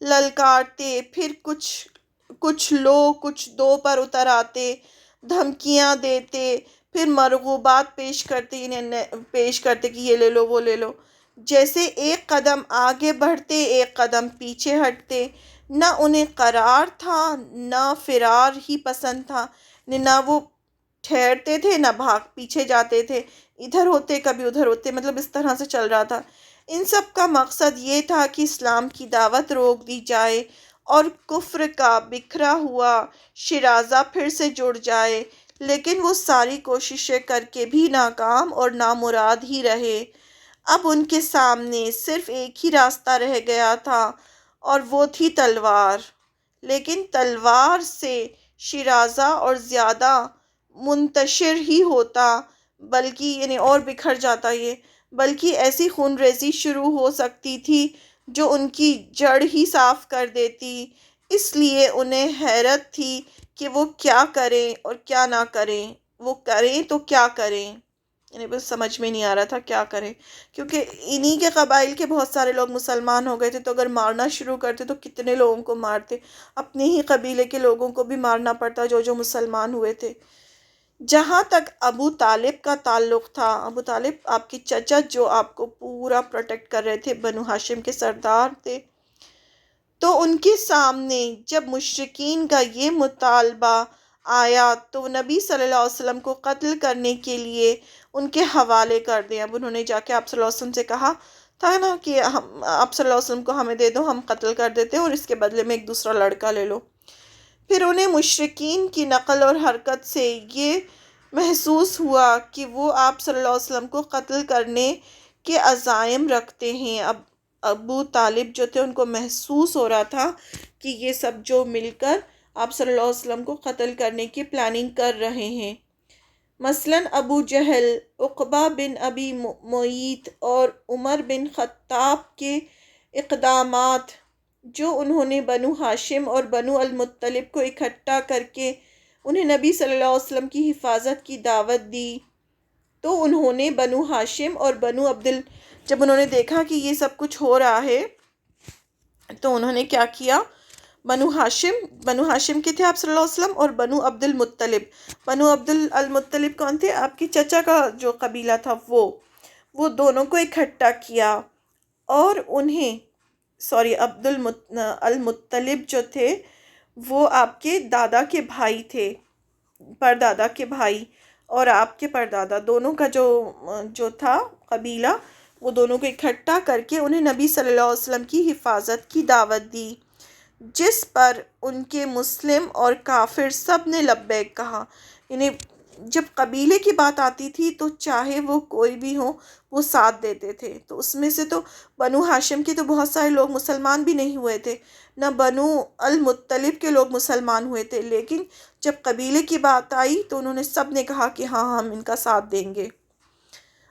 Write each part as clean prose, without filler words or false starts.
للکارتے، پھر کچھ لو کچھ دو پر اتر آتے، دھمکیاں دیتے، پھر مرغوبات پیش کرتے کہ یہ لے لو وہ لے لو، جیسے ایک قدم آگے بڑھتے ایک قدم پیچھے ہٹتے، نہ انہیں قرار تھا نہ فرار ہی پسند تھا، نہ وہ ٹھہرتے تھے نہ بھاگ پیچھے جاتے تھے، ادھر ہوتے کبھی ادھر ہوتے، مطلب اس طرح سے چل رہا تھا۔ ان سب کا مقصد یہ تھا کہ اسلام کی دعوت روک دی جائے اور کفر کا بکھرا ہوا شیرازہ پھر سے جڑ جائے، لیکن وہ ساری کوششیں کر کے بھی ناکام اور نامراد ہی رہے۔ اب ان کے سامنے صرف ایک ہی راستہ رہ گیا تھا اور وہ تھی تلوار، لیکن تلوار سے شیرازہ اور زیادہ منتشر ہی ہوتا، بلکہ یعنی اور بکھر جاتا یہ، بلکہ ایسی خون ریزی شروع ہو سکتی تھی جو ان کی جڑ ہی صاف کر دیتی۔ اس لیے انہیں حیرت تھی کہ وہ کیا کریں اور کیا نہ کریں، وہ کریں تو کیا کریں، یعنی بس سمجھ میں نہیں آ رہا تھا کیا کریں، کیونکہ انہی کے قبائل کے بہت سارے لوگ مسلمان ہو گئے تھے، تو اگر مارنا شروع کرتے تو کتنے لوگوں کو مارتے، اپنے ہی قبیلے کے لوگوں کو بھی مارنا پڑتا جو مسلمان ہوئے تھے۔ جہاں تک ابو طالب کا تعلق تھا، ابو طالب آپ کے چچا جو آپ کو پورا پروٹیکٹ کر رہے تھے، بنو ہاشم کے سردار تھے، تو ان کے سامنے جب مشرکین کا یہ مطالبہ آیا تو نبی صلی اللہ علیہ وسلم کو قتل کرنے کے لیے ان کے حوالے کر دیں۔ اب انہوں نے جا کے آپ صلی اللہ علیہ وسلم سے کہا تھا نا کہ آپ صلی اللہ علیہ وسلم کو ہمیں دے دو، ہم قتل کر دیتے ہیں اور اس کے بدلے میں ایک دوسرا لڑکا لے لو۔ پھر انہیں مشرکین کی نقل اور حرکت سے یہ محسوس ہوا کہ وہ آپ صلی اللہ علیہ وسلم کو قتل کرنے کے عزائم رکھتے ہیں۔ اب ابو طالب جو تھے ان کو محسوس ہو رہا تھا کہ یہ سب جو مل کر آپ صلی اللہ علیہ وسلم کو قتل کرنے کی پلاننگ کر رہے ہیں۔ مثلاً ابو جہل، عقبہ بن ابی معیط اور عمر بن خطاب کے اقدامات جو انہوں نے بنو ہاشم اور بنو المطلب کو اکٹھا کر کے انہیں نبی صلی اللہ علیہ وسلم کی حفاظت کی دعوت دی، تو انہوں نے بنو ہاشم اور بنو جب انہوں نے دیکھا کہ یہ سب کچھ ہو رہا ہے تو انہوں نے کیا کیا، بنو ہاشم کے تھے آپ صلی اللہ علیہ وسلم، اور بنو عبد المطلب کون تھے، آپ کے چچا کا جو قبیلہ تھا وہ دونوں کو اکٹھا کیا اور انہیں عبد المطلب جو تھے وہ آپ کے دادا کے بھائی تھے، پردادا کے بھائی، اور آپ کے پردادا دونوں کا جو تھا قبیلہ، وہ دونوں کو اکٹھا کر کے انہیں نبی صلی اللہ علیہ وسلم کی حفاظت کی دعوت دی، جس پر ان کے مسلم اور کافر سب نے لبیک کہا۔ یعنی جب قبیلے کی بات آتی تھی تو چاہے وہ کوئی بھی ہو وہ ساتھ دیتے تھے، تو اس میں سے تو بنو ہاشم کے تو بہت سارے لوگ مسلمان بھی نہیں ہوئے تھے، نہ بنو المطلب کے لوگ مسلمان ہوئے تھے، لیکن جب قبیلے کی بات آئی تو انہوں نے سب نے کہا کہ ہاں ہم ان کا ساتھ دیں گے،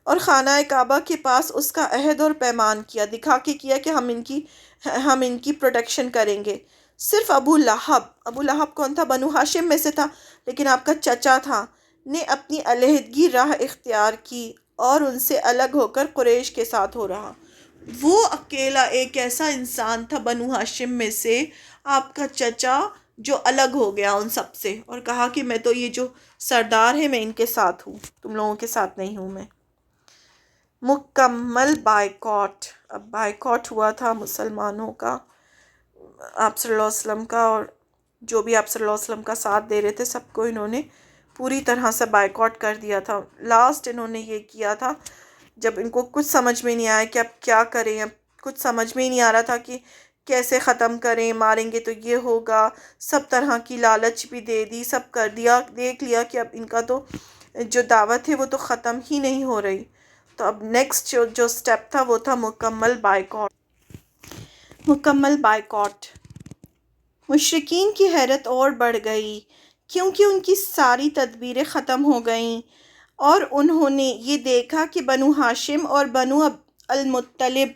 اور خانہ کعبہ کے پاس اس کا عہد اور پیمان کیا، دکھا کے کیا کہ ہم ان کی پروٹیکشن کریں گے۔ صرف ابو لہب کون تھا، بنو ہاشم میں سے تھا لیکن آپ کا چچا تھا، نے اپنی علیحدگی راہ اختیار کی اور ان سے الگ ہو کر قریش کے ساتھ ہو رہا۔ وہ اکیلا ایک ایسا انسان تھا بنو ہاشم میں سے، آپ کا چچا، جو الگ ہو گیا ان سب سے اور کہا کہ میں تو یہ جو سردار ہیں میں ان کے ساتھ ہوں، تم لوگوں کے ساتھ نہیں ہوں میں۔ مکمل بائیکاٹ، اب بائیکاٹ ہوا تھا مسلمانوں کا، آپ صلی اللہ علیہ وسلم کا، اور جو بھی آپ صلی اللہ علیہ وسلم کا ساتھ دے رہے تھے سب کو انہوں نے پوری طرح سے بائیکاٹ کر دیا تھا۔ لاسٹ انہوں نے یہ کیا تھا جب ان کو کچھ سمجھ میں نہیں آیا کہ اب کیا کریں، اب کچھ سمجھ میں ہی نہیں آ رہا تھا کہ کیسے ختم کریں، ماریں گے تو یہ ہوگا، سب طرح کی لالچ بھی دے دی، سب کر دیا، دیکھ لیا کہ اب ان کا تو جو دعوت ہے وہ تو ختم ہی نہیں ہو رہی، تو اب نیکسٹ جو سٹیپ تھا وہ تھا مکمل بائیکاٹ۔ مشرکین کی حیرت اور بڑھ گئی کیونکہ ان کی ساری تدبیریں ختم ہو گئیں، اور انہوں نے یہ دیکھا کہ بنو ہاشم اور بنو المطلب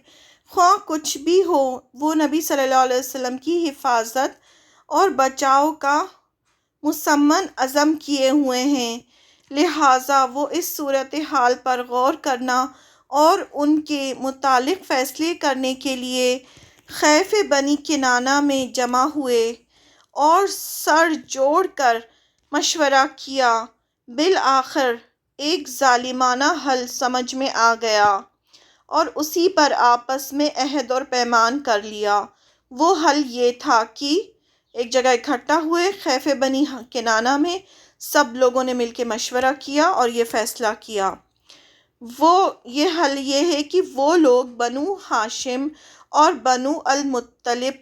خواہ کچھ بھی ہو وہ نبی صلی اللہ علیہ وسلم کی حفاظت اور بچاؤ کا مصمم عزم کیے ہوئے ہیں، لہٰذا وہ اس صورتحال پر غور کرنا اور ان کے متعلق فیصلے کرنے کے لیے خیف بنی کنانہ میں جمع ہوئے اور سر جوڑ کر مشورہ کیا۔ بالآخر ایک ظالمانہ حل سمجھ میں آ گیا اور اسی پر آپس میں عہد اور پیمان کر لیا۔ وہ حل یہ تھا کہ ایک جگہ اکٹھا ہوئے خیف بنی کنانہ میں، سب لوگوں نے مل کے مشورہ کیا اور یہ فیصلہ کیا۔ یہ حل یہ ہے کہ وہ لوگ بنو ہاشم اور بنو المطلب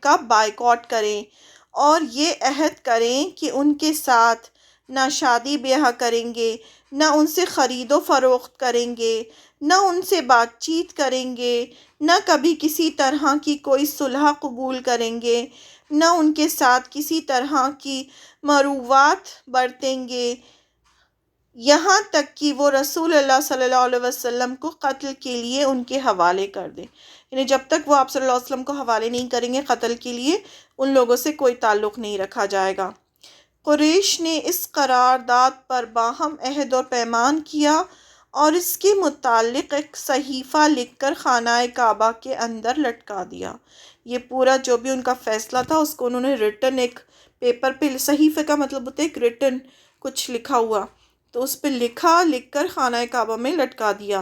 کا بائیکاٹ کریں اور یہ عہد کریں کہ ان کے ساتھ نہ شادی بیاہ کریں گے، نہ ان سے خرید و فروخت کریں گے، نہ ان سے بات چیت کریں گے، نہ کبھی کسی طرح کی کوئی صلح قبول کریں گے، نہ ان کے ساتھ کسی طرح کی مروت برتیں گے، یہاں تک کہ وہ رسول اللہ صلی اللہ علیہ وسلم کو قتل کے لیے ان کے حوالے کر دیں۔ یعنی جب تک وہ آپ صلی اللہ علیہ وسلم کو حوالے نہیں کریں گے قتل کے لیے، ان لوگوں سے کوئی تعلق نہیں رکھا جائے گا۔ قریش نے اس قرارداد پر باہم عہد اور پیمان کیا اور اس کے متعلق ایک صحیفہ لکھ کر خانہ کعبہ کے اندر لٹکا دیا۔ یہ پورا جو بھی ان کا فیصلہ تھا اس کو انہوں نے ریٹن ایک پیپر پہ، صحیفے کا مطلب ہوتا ہے ایک ریٹن کچھ لکھا ہوا، تو اس پہ لکھ کر خانہ کعبہ میں لٹکا دیا۔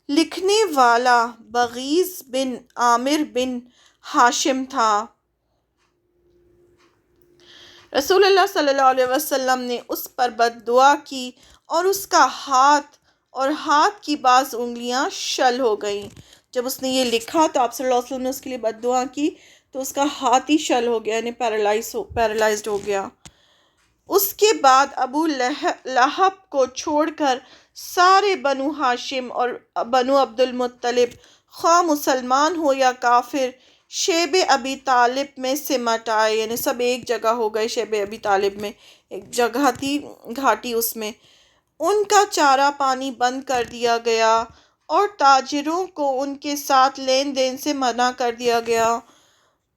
لکھنے والا بغیض بن عامر بن ہاشم تھا۔ رسول اللہ صلی اللہ علیہ وسلم نے اس پر بد دعا کی اور اس کا ہاتھ کی بعض انگلیاں شل ہو گئیں۔ جب اس نے یہ لکھا تو آپ صلی اللہ علیہ وسلم نے اس کے لیے بد دعا کی تو اس کا ہاتھ ہی شل ہو گیا، یعنی پیرالائزڈ ہو گیا۔ اس کے بعد ابو لہب کو چھوڑ کر سارے بنو ہاشم اور بنو عبد المطلب، خواہ مسلمان ہو یا کافر، شیب ابی طالب میں سمٹ آئے، یعنی سب ایک جگہ ہو گئے۔ شیب ابی طالب میں ایک جگہ تھی گھاٹی، اس میں ان کا چارہ پانی بند کر دیا گیا اور تاجروں کو ان کے ساتھ لین دین سے منع کر دیا گیا،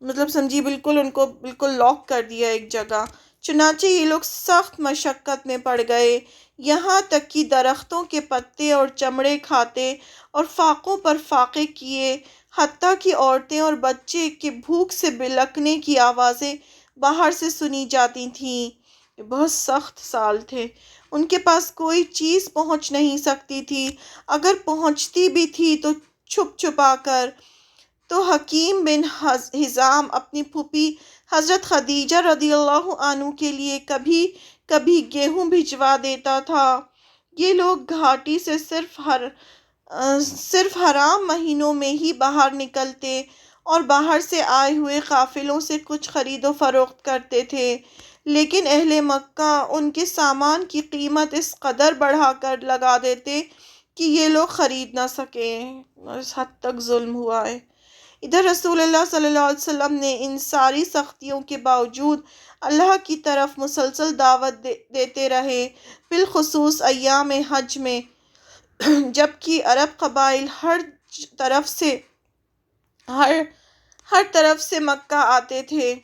مطلب سمجھی بالکل ان کو بالکل لاک کر دیا ایک جگہ۔ چنانچہ یہ لوگ سخت مشقت میں پڑ گئے، یہاں تک کہ درختوں کے پتے اور چمڑے کھاتے اور فاقوں پر فاقے کیے، حتیٰ کہ عورتیں اور بچے کے بھوک سے بلکنے کی آوازیں باہر سے سنی جاتی تھیں۔ یہ بہت سخت سال تھے، ان کے پاس کوئی چیز پہنچ نہیں سکتی تھی، اگر پہنچتی بھی تھی تو چھپ چھپا کر۔ تو حکیم بن حزام اپنی پھوپھی حضرت خدیجہ رضی اللہ عنہ کے لیے کبھی کبھی گیہوں بھجوا دیتا تھا۔ یہ لوگ گھاٹی سے صرف حرام مہینوں میں ہی باہر نکلتے اور باہر سے آئے ہوئے قافلوں سے کچھ خرید و فروخت کرتے تھے، لیکن اہل مکہ ان کے سامان کی قیمت اس قدر بڑھا کر لگا دیتے کہ یہ لوگ خرید نہ سکیں۔ اس حد تک ظلم ہوا ہے۔ ادھر رسول اللہ صلی اللہ علیہ وسلم نے ان ساری سختیوں کے باوجود اللہ کی طرف مسلسل دعوت دیتے رہے، بالخصوص ایام حج میں، جبکہ عرب قبائل ہر طرف سے مکہ آتے تھے،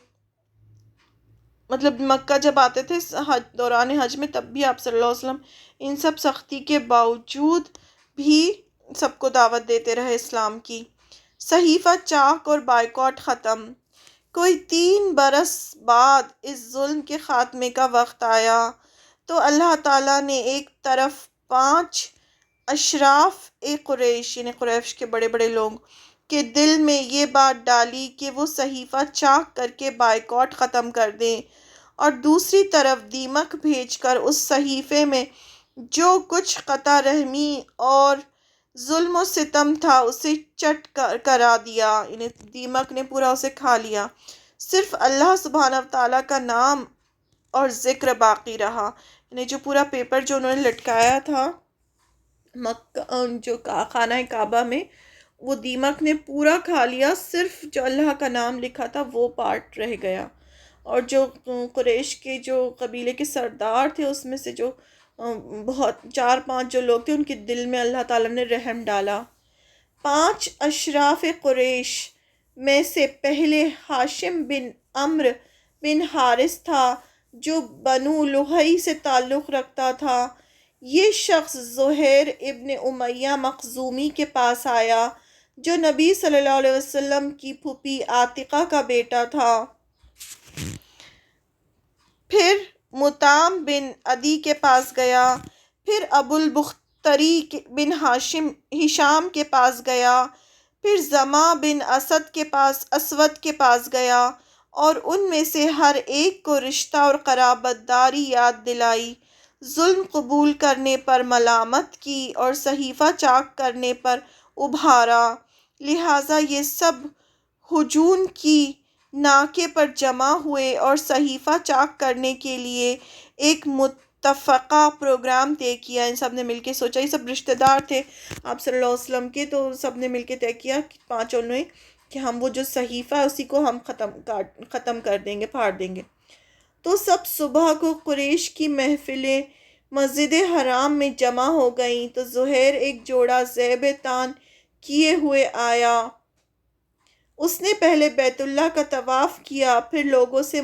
مطلب مکہ جب آتے تھے دوران حج میں، تب بھی آپ صلی اللہ علیہ وسلم ان سب سختی کے باوجود بھی سب کو دعوت دیتے رہے اسلام کی۔ صحیفہ چاک اور بائیکاٹ ختم۔ کوئی 3 برس بعد اس ظلم کے خاتمے کا وقت آیا تو اللہ تعالیٰ نے ایک طرف 5 اشراف قریش، یعنی قریش کے بڑے بڑے لوگ کے دل میں یہ بات ڈالی کہ وہ صحیفہ چاک کر کے بائیکاٹ ختم کر دیں، اور دوسری طرف دیمک بھیج کر اس صحیفے میں جو کچھ قطع رحمی اور ظلم و ستم تھا اسے چٹ کرا دیا، یعنی دیمک نے پورا اسے کھا لیا، صرف اللہ سبحانہ وتعالیٰ کا نام اور ذکر باقی رہا۔ یعنی جو پورا پیپر جو انہوں نے لٹکایا تھا جو خانہ کعبہ میں، وہ دیمک نے پورا کھا لیا، صرف جو اللہ کا نام لکھا تھا وہ پارٹ رہ گیا۔ اور جو قریش کے جو قبیلے کے سردار تھے اس میں سے جو بہت 4-5 جو لوگ تھے ان کے دل میں اللہ تعالیٰ نے رحم ڈالا۔ 5 اشراف قریش میں سے پہلے ہاشم بن عمرو بن حارث تھا جو بنو لحی سے تعلق رکھتا تھا۔ یہ شخص زہیر ابن امیہ مخزومی کے پاس آیا جو نبی صلی اللہ علیہ وسلم کی پھوپھی عاتقہ کا بیٹا تھا۔ پھر مطعم بن عدی کے پاس گیا، پھر ابو البختری بن ہشام کے پاس گیا، پھر زما بن اسود کے پاس گیا، اور ان میں سے ہر ایک کو رشتہ اور قرابت داری یاد دلائی، ظلم قبول کرنے پر ملامت کی اور صحیفہ چاک کرنے پر ابھارا۔ لہٰذا یہ سب ہجوم کی ناکے پر جمع ہوئے اور صحیفہ چاک کرنے کے لیے ایک متفقہ پروگرام طے کیا۔ ان سب نے مل کے سوچا، یہ سب رشتہ دار تھے آپ صلی اللہ علیہ وسلم کے، تو سب نے مل کے طے کیا پانچوں نے کہ ہم وہ جو صحیفہ ہے اسی کو ہم ختم کر دیں گے، پھاڑ دیں گے۔ تو سب صبح کو قریش کی محفلیں مسجد حرام میں جمع ہو گئیں، تو زہیر ایک جوڑا زیب تان کیے ہوئے آیا۔ اس نے پہلے بیت اللہ کا طواف کیا، پھر لوگوں سے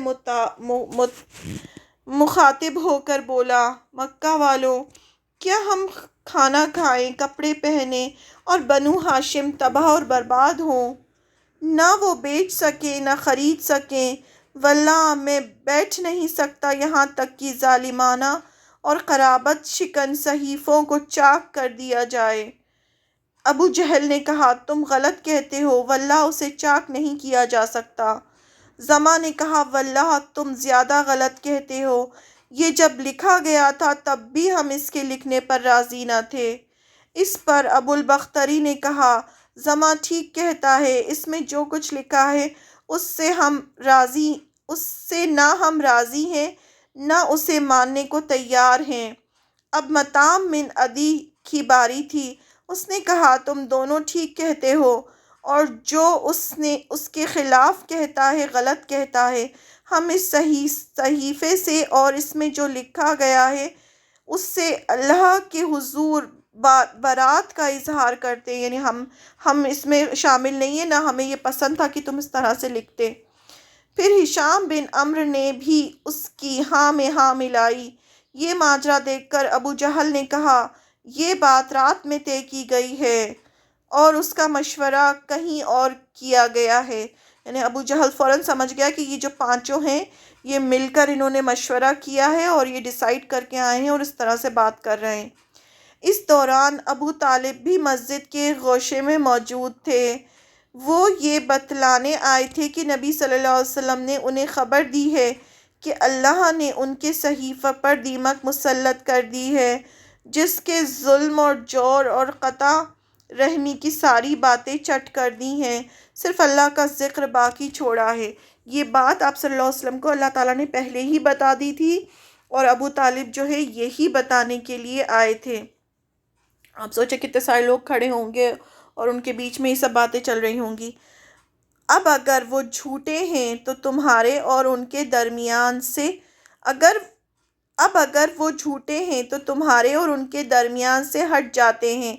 مخاطب ہو کر بولا، مکہ والو، کیا ہم کھانا کھائیں، کپڑے پہنیں اور بنو ہاشم تباہ اور برباد ہوں؟ نہ وہ بیچ سکیں نہ خرید سکیں، واللہ میں بیٹھ نہیں سکتا یہاں تک کہ ظالمانہ اور قرابت شکن صحیفوں کو چاک کر دیا جائے۔ ابو جہل نے کہا، تم غلط کہتے ہو، واللہ اسے چاک نہیں کیا جا سکتا۔ زما نے کہا، واللہ تم زیادہ غلط کہتے ہو، یہ جب لکھا گیا تھا تب بھی ہم اس کے لکھنے پر راضی نہ تھے۔ اس پر ابو البختری نے کہا، زما ٹھیک کہتا ہے، اس میں جو کچھ لکھا ہے اس سے نہ ہم راضی ہیں نہ اسے ماننے کو تیار ہیں۔ اب مطعم بن عدی کی باری تھی۔ اس نے کہا، تم دونوں ٹھیک کہتے ہو، اور جو اس کے خلاف کہتا ہے غلط کہتا ہے۔ ہم اس صحیفے سے اور اس میں جو لکھا گیا ہے اس سے اللہ کے حضور برات کا اظہار کرتے ہیں، یعنی ہم اس میں شامل نہیں ہیں، نہ ہمیں یہ پسند تھا کہ تم اس طرح سے لکھتے۔ پھر ہشام بن عمرو نے بھی اس کی ہاں میں ہاں ملائی۔ یہ ماجرا دیکھ کر ابو جہل نے کہا، یہ بات رات میں طے کی گئی ہے اور اس کا مشورہ کہیں اور کیا گیا ہے۔ یعنی ابو جہل فوراً سمجھ گیا کہ یہ جو پانچوں ہیں یہ مل کر انہوں نے مشورہ کیا ہے اور یہ ڈیسائیڈ کر کے آئے ہیں اور اس طرح سے بات کر رہے ہیں۔ اس دوران ابو طالب بھی مسجد کے گوشے میں موجود تھے۔ وہ یہ بتلانے آئے تھے کہ نبی صلی اللہ علیہ وسلم نے انہیں خبر دی ہے کہ اللہ نے ان کے صحیفہ پر دیمک مسلط کر دی ہے، جس کے ظلم اور جور اور قطع رحمی کی ساری باتیں چٹ کر دی ہیں، صرف اللہ کا ذکر باقی چھوڑا ہے۔ یہ بات آپ صلی اللہ علیہ وسلم کو اللہ تعالیٰ نے پہلے ہی بتا دی تھی، اور ابو طالب جو ہے یہی بتانے کے لیے آئے تھے۔ آپ سوچیں کتنے سارے لوگ کھڑے ہوں گے اور ان کے بیچ میں یہ سب باتیں چل رہی ہوں گی۔ اب اگر وہ جھوٹے ہیں تو تمہارے اور ان کے درمیان سے ہٹ جاتے ہیں،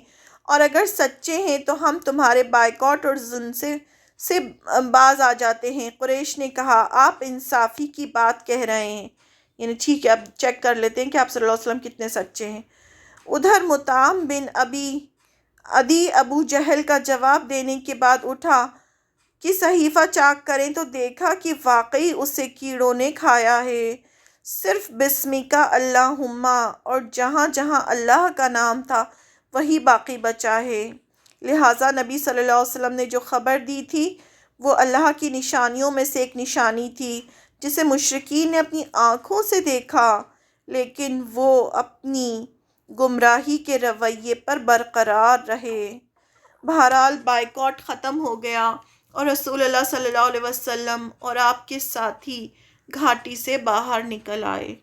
اور اگر سچے ہیں تو ہم تمہارے بائیکاٹ اور ظلم سے باز آ جاتے ہیں۔ قریش نے کہا، آپ انصافی کی بات کہہ رہے ہیں، یعنی ٹھیک ہے، اب چیک کر لیتے ہیں کہ آپ صلی اللہ علیہ وسلم کتنے سچے ہیں۔ ادھر مطعم بن عدی ابو جہل کا جواب دینے کے بعد اٹھا کہ صحیفہ چاک کریں، تو دیکھا کہ واقعی اسے کیڑوں نے کھایا ہے، صرف بسمکا اللہم اور جہاں جہاں اللہ کا نام تھا وہی باقی بچا ہے۔ لہٰذا نبی صلی اللہ علیہ وسلم نے جو خبر دی تھی وہ اللہ کی نشانیوں میں سے ایک نشانی تھی، جسے مشرکین نے اپنی آنکھوں سے دیکھا، لیکن وہ اپنی گمراہی کے رویے پر برقرار رہے۔ بہرحال بائیکاٹ ختم ہو گیا اور رسول اللہ صلی اللہ علیہ وسلم اور آپ کے ساتھی گھاٹی سے باہر نکل آئے۔